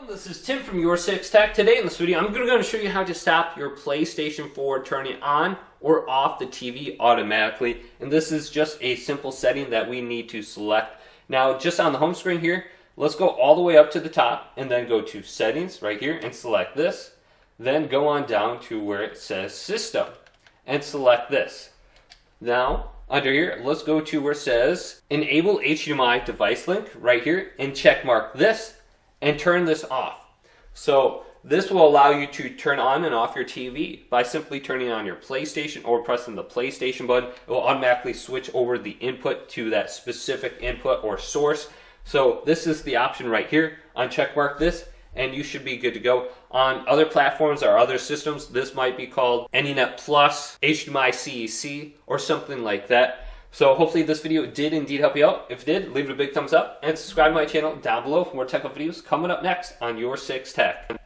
This is Tim from YourSixTech. Today in this video, I'm going to show you how to stop your PlayStation 4 turning on or off the TV automatically. And this is just a simple setting that we need to select. Now, just on the home screen here, let's go all the way up to the top and then go to Settings right here and select this. Then go on down to where it says System and select this. Now, under here, let's go to where it says Enable HDMI Device Link right here and check mark this and turn this off. So this will allow you to turn on and off your TV by simply turning on your PlayStation or pressing the PlayStation button. It will automatically switch over the input to that specific input or source. So this is the option right here. Uncheck mark this and you should be good to go. On other platforms or other systems, this might be called AnyNet Plus, HDMI CEC, or something like that. So hopefully this video did indeed help you out. If it did, leave it a big thumbs up and subscribe to my channel down below for more tech videos coming up next on YourSixTech.